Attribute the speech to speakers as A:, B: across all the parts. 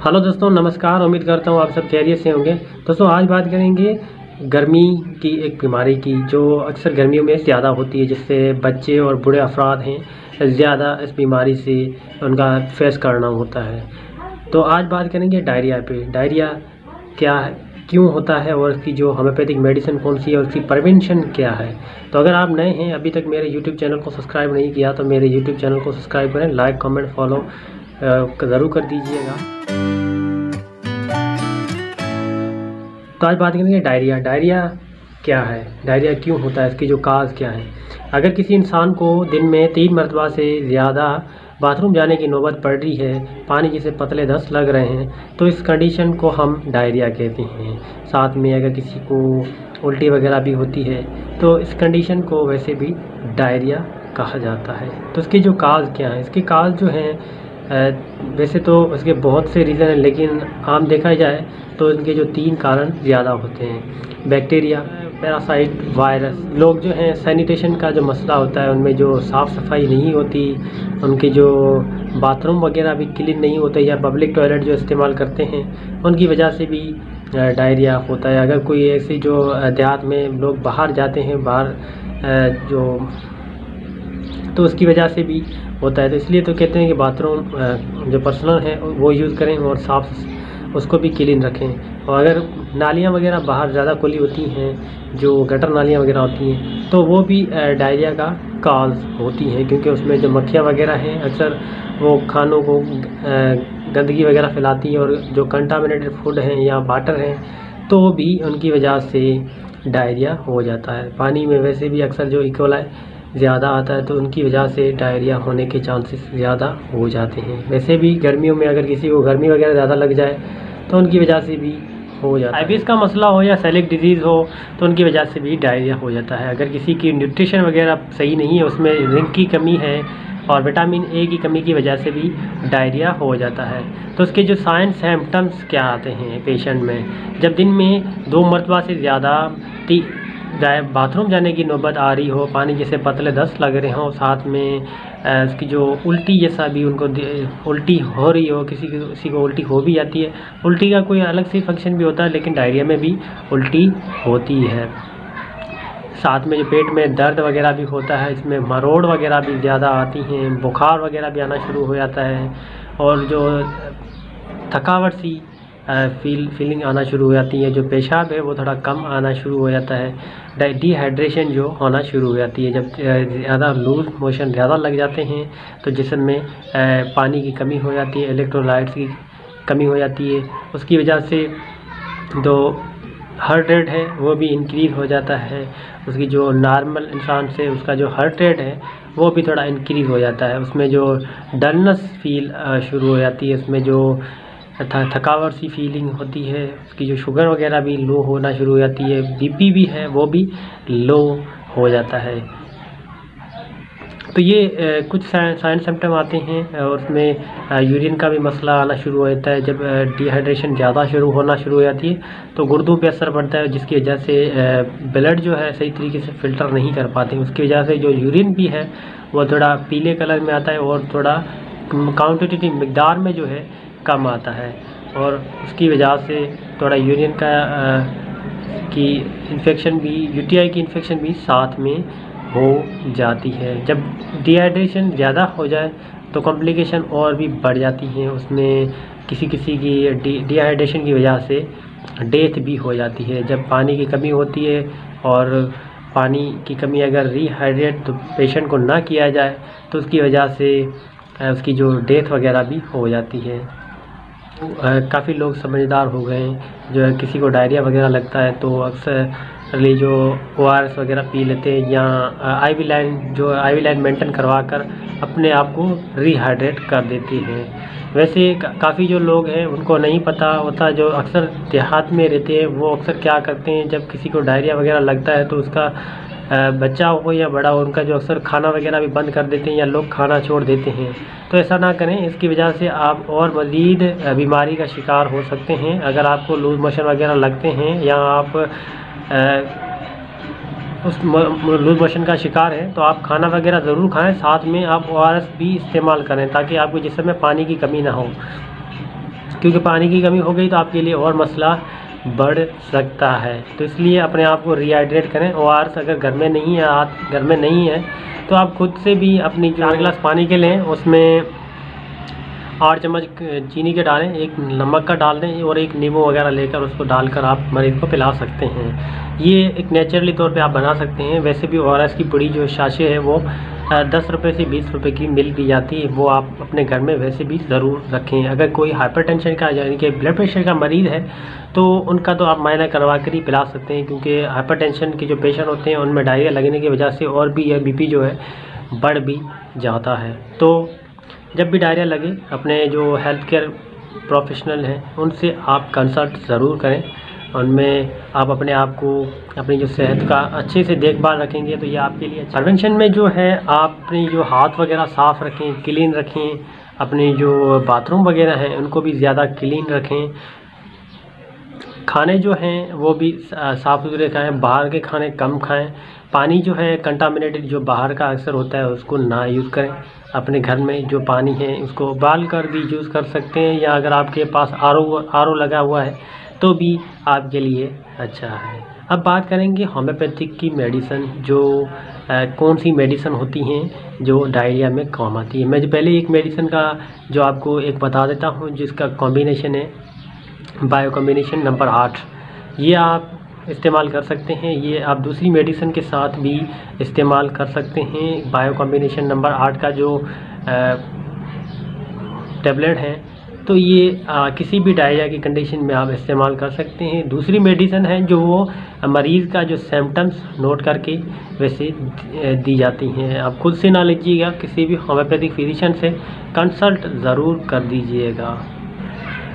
A: Hello दोस्तों, नमस्कार। उम्मीद करता हूँ आप सब खैरियत से होंगे। दोस्तों, आज बात करेंगे गर्मी की एक बीमारी की जो अक्सर गर्मियों में ज़्यादा होती है, जिससे बच्चे और बूढ़े अफराद हैं ज़्यादा इस बीमारी से उनका फेस करना होता है। तो आज बात करेंगे डायरिया पे। डायरिया क्या है, क्यों होता है और इसकी जो होम्योपैथिक मेडिसिन कौन सी है और उसकी प्रिवेंशन क्या है। तो अगर आप नए हैं, अभी तक मेरे यूट्यूब चैनल को सब्सक्राइब नहीं किया तो मेरे यूट्यूब चैनल को सब्सक्राइब करें, लाइक कमेंट फॉलो ज़रूर कर दीजिएगा। तो आज बात करेंगे डायरिया। डायरिया क्या है, डायरिया क्यों होता है, इसकी जो काज क्या है। अगर किसी इंसान को दिन में 3 मरतबा से ज़्यादा बाथरूम जाने की नौबत पड़ रही है, पानी जैसे पतले दस्त लग रहे हैं, तो इस कंडीशन को हम डायरिया कहते हैं। साथ में अगर किसी को उल्टी वगैरह भी होती है तो इस कंडीशन को वैसे भी डायरिया कहा जाता है। तो इसके जो काज क्या हैं, इसके काज जो हैं वैसे तो इसके बहुत से रीज़न हैं, लेकिन आम देखा जाए तो इनके जो 3 कारण ज़्यादा होते हैं। Bacteria, parasite, virus. लोग जो हैं सैनिटेशन का जो मसला होता है, उनमें जो साफ़ सफाई नहीं होती, उनके जो बाथरूम वगैरह भी क्लीन नहीं होते या पब्लिक टॉयलेट जो इस्तेमाल करते हैं, उनकी वजह से भी डायरिया होता है। अगर कोई ऐसी जो देहात में लोग बाहर जाते हैं, बाहर जो तो उसकी वजह से भी होता है। तो इसलिए तो कहते हैं कि बाथरूम जो पर्सनल है वो यूज़ करें और साफ़ उसको भी क्लीन रखें। और अगर नालियाँ वगैरह बाहर ज़्यादा खुली होती हैं, जो गटर नालियाँ वगैरह होती हैं, तो वो भी डायरिया का काज होती हैं, क्योंकि उसमें जो मक्खियाँ वगैरह हैं अक्सर वो खानों को गंदगी वगैरह फैलाती हैं, और जो कंटामिनेटेड फूड हैं या वाटर हैं तो भी उनकी वजह से डायरिया हो जाता है। पानी में वैसे भी अक्सर जो इकोलाई ज़्यादा आता है, तो उनकी वजह से डायरिया होने के चांसेस ज़्यादा हो जाते हैं। वैसे भी गर्मियों में अगर किसी को गर्मी वगैरह ज़्यादा लग जाए तो उनकी वजह से भी हो जाता है। आईबीएस का मसला हो या सेलिक डिजीज़ हो तो उनकी वजह से भी डायरिया हो जाता है। अगर किसी की न्यूट्रिशन वगैरह सही नहीं है, उसमें जिंक की कमी है और विटामिन ए की कमी की वजह से भी डायरिया हो जाता है। तो उसके जो साइन सिम्टम्स क्या आते हैं पेशेंट में, जब दिन में 2 मरतबा से ज़्यादा बाथरूम जाने की नौबत आ रही हो, पानी जैसे पतले दस्त लग रहे हों, साथ में उसकी जो उल्टी जैसा भी उनको उल्टी हो रही हो, किसी को उल्टी हो भी जाती है। उल्टी का कोई अलग से फंक्शन भी होता है, लेकिन डायरिया में भी उल्टी होती है। साथ में जो पेट में दर्द वगैरह भी होता है, इसमें मरोड़ वगैरह भी ज़्यादा आती हैं, बुखार वगैरह भी आना शुरू हो जाता है, और जो थकावट सी फीलिंग आना शुरू हो जाती है। जो पेशाब है वो थोड़ा कम आना शुरू हो जाता है। डिहाइड्रेशन जो होना शुरू हो जाती है, जब ज़्यादा लूज मोशन ज़्यादा लग जाते हैं तो जिस्म में पानी की कमी हो जाती है, इलेक्ट्रोलाइट्स की कमी हो जाती है। उसकी वजह से जो हार्ट रेट है वो भी इंक्रीज़ हो जाता है। उसकी जो नॉर्मल इंसान से उसका जो हार्ट रेट है वो भी थोड़ा इंक्रीज़ हो जाता है। उसमें जो डलनेस फील शुरू हो जाती है, उसमें जो थकावट सी फीलिंग होती है, उसकी जो शुगर वगैरह भी लो होना शुरू हो जाती है, बीपी भी है वो भी लो हो जाता है। तो ये कुछ साइन सिम्टम आते हैं, और उसमें यूरिन का भी मसला आना शुरू हो जाता है। जब डिहाइड्रेशन ज़्यादा होना शुरू हो जाती है तो गुर्दों पे असर पड़ता है, जिसकी वजह से ब्लड जो है सही तरीके से फ़िल्टर नहीं कर पाते। उसकी वजह से जो यूरिन भी है वो थोड़ा पीले कलर में आता है और थोड़ा क्वांटिटी मिकदार में जो है कम आता है, और उसकी वजह से थोड़ा यूरिन का की इन्फेक्शन भी, यूटीआई की इन्फेक्शन भी साथ में हो जाती है। जब डिहाइड्रेशन ज़्यादा हो जाए तो कॉम्प्लिकेशन और भी बढ़ जाती हैं। उसमें किसी की डिहाइड्रेशन की वजह से डेथ भी हो जाती है। जब पानी की कमी होती है, और पानी की कमी अगर रिहाइड्रेट तो पेशेंट को ना किया जाए तो उसकी वजह से उसकी जो डेथ वगैरह भी हो जाती है। काफ़ी लोग समझदार हो गए हैं, जो है किसी को डायरिया वगैरह लगता है तो अक्सर जो ORS वगैरह पी लेते हैं, या IV लाइन मेंटेन करवा कर अपने आप को रिहाइड्रेट कर देते हैं। वैसे काफ़ी जो लोग हैं उनको नहीं पता होता, जो अक्सर देहात में रहते हैं वो अक्सर क्या करते हैं, जब किसी को डायरिया वगैरह लगता है तो उसका बच्चा हो या बड़ा हो, उनका जो अक्सर खाना वगैरह भी बंद कर देते हैं या लोग खाना छोड़ देते हैं। तो ऐसा ना करें, इसकी वजह से आप और मज़ीद बीमारी का शिकार हो सकते हैं। अगर आपको लूज मोशन वगैरह लगते हैं या आप उस लूज मोशन का शिकार है तो आप खाना वगैरह ज़रूर खाएं, साथ में आप ORS भी इस्तेमाल करें ताकि आपको जिस्म में पानी की कमी ना हो। क्योंकि पानी की कमी हो गई तो आपके लिए और मसला बढ़ सकता है। तो इसलिए अपने आप को रिहाइड्रेट करें। ORS अगर घर में नहीं है, आप घर में नहीं है, तो आप खुद से भी अपनी 4 गिलास पानी के लें, उसमें 8 चम्मच चीनी के डालें, 1 नमक का डाल दें और 1 नींबू वगैरह लेकर उसको डालकर आप मरीज़ को पिला सकते हैं। ये एक नेचुरली तौर पे आप बना सकते हैं। वैसे भी ORS की पुड़ी जो साशे है वो 10 रुपये से 20 रुपये की मिल भी जाती है, वो आप अपने घर में वैसे भी ज़रूर रखें। अगर कोई हाइपरटेंशन का यानी कि ब्लड प्रेशर का मरीज़ है तो उनका तो आप मायना करवा कर ही पिला सकते हैं, क्योंकि हाइपरटेंशन के जो पेशेंट होते हैं उनमें डायरिया लगने की वजह से और भी यह BP जो है बढ़ भी जाता है। तो जब भी डायरिया लगे अपने जो हेल्थ केयर प्रोफेशनल हैं उनसे आप कंसल्ट ज़रूर करें। उनमें आप अपने आप को, अपनी जो सेहत का अच्छे से देखभाल रखेंगे तो ये आपके लिए अच्छा। प्रिवेंशन में जो है आप अपनी जो हाथ वगैरह साफ़ रखें, क्लीन रखें, अपने जो बाथरूम वगैरह हैं उनको भी ज़्यादा क्लीन रखें। खाने जो हैं वो भी साफ़ सुथरे खाएं, बाहर के खाने कम खाएं। पानी जो है कंटामिनेटेड जो बाहर का अक्सर होता है उसको ना यूज़ करें। अपने घर में जो पानी है उसको उबाल कर भी यूज़ कर सकते हैं, या अगर आपके पास RO लगा हुआ है तो भी आपके लिए अच्छा है। अब बात करेंगे होम्योपैथिक की मेडिसिन, जो कौन सी मेडिसिन होती हैं जो डायरिया में काम आती है। मैं जो पहले एक मेडिसिन का जो आपको एक बता देता हूँ जिसका कॉम्बिनेशन है बायो कॉम्बिनेशन नंबर 8। ये आप इस्तेमाल कर सकते हैं। ये आप दूसरी मेडिसिन के साथ भी इस्तेमाल कर सकते हैं। बायो कॉम्बिनेशन नंबर 8 का जो टैबलेट है तो ये किसी भी डायरिया की कंडीशन में आप इस्तेमाल कर सकते हैं। दूसरी मेडिसिन है जो वो मरीज़ का जो सिम्टम्स नोट करके वैसे दी जाती हैं। आप खुद से ना लीजिएगा, किसी भी होम्योपैथिक फिजिशियन से कंसल्ट ज़रूर कर दीजिएगा।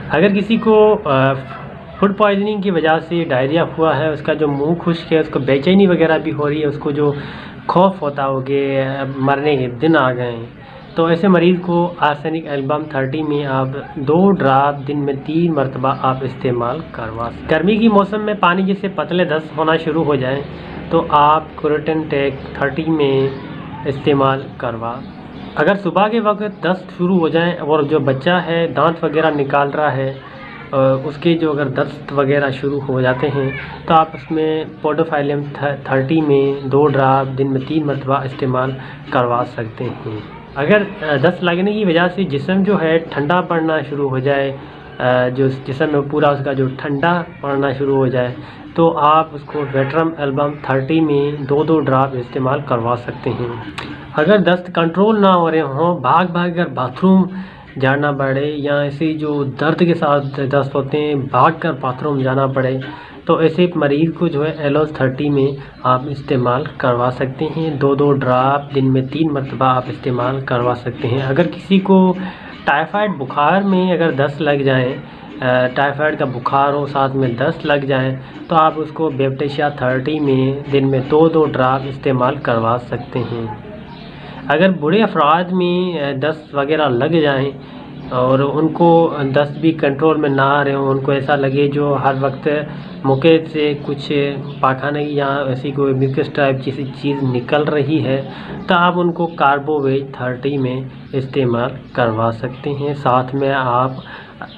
A: अगर किसी को फूड पॉइजनिंग की वजह से डायरिया हुआ है, उसका जो मुंह खुश्क है, उसको बेचैनी वगैरह भी हो रही है, उसको जो खौफ होता हो कि मरने के दिन आ गए, तो ऐसे मरीज़ को आर्सेनिक एल्बम 30 में आप 2 ड्राप दिन में 3 मरतबा आप इस्तेमाल करवा। गर्मी की मौसम में पानी जैसे पतले दस्त होना शुरू हो जाए तो आप क्रोटन टेक 30 में इस्तेमाल करवा। अगर सुबह के वक्त दस्त शुरू हो जाए और जो बच्चा है दांत वगैरह निकाल रहा है, उसके जो अगर दस्त वगैरह शुरू हो जाते हैं तो आप उसमें पोडोफाइलम 30 में 2 ड्राप दिन में 3 मरतबा इस्तेमाल करवा सकते हैं। अगर दस्त लगने की वजह से जिस्म जो है ठंडा पड़ना शुरू हो जाए, जो जिस्म में पूरा उसका जो ठंडा पड़ना शुरू हो जाए, तो आप उसको वेट्रम एल्बम 30 में 2-2 ड्राप इस्तेमाल करवा सकते हैं। अगर दस्त कंट्रोल ना हो रहे हों, भाग कर बाथरूम जाना पड़े, या ऐसे जो दर्द के साथ दस्त होते हैं भाग कर बाथरूम जाना पड़े, तो ऐसे मरीज़ को जो है एलोस 30 में आप इस्तेमाल करवा सकते हैं। 2-2 ड्राप दिन में 3 मरतबा आप इस्तेमाल करवा सकते हैं। अगर किसी को टाइफाइड बुखार में अगर दस्त लग जाए, टाइफाइड का बुखार हो साथ में दस्त लग जाए, तो आप उसको बेप्टेशिया 30 में दिन में 2-2 ड्राप इस्तेमाल करवा सकते हैं। अगर बूढ़े अफराद में दस्त वगैरह लग जाएं और उनको दस्त भी कंट्रोल में ना आ रहे हों, उनको ऐसा लगे जो हर वक्त मुके से कुछ पाखाने या ऐसी कोई म्यूकस टाइप जैसी चीज़ निकल रही है, तो आप उनको कार्बोवेज 30 में इस्तेमाल करवा सकते हैं। साथ में आप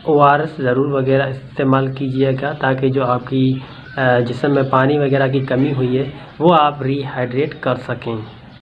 A: ORS ज़रूर वगैरह इस्तेमाल कीजिएगा, ताकि जो आपकी जिस्म में पानी वगैरह की कमी हुई है वो आप रिहाइड्रेट कर सकें।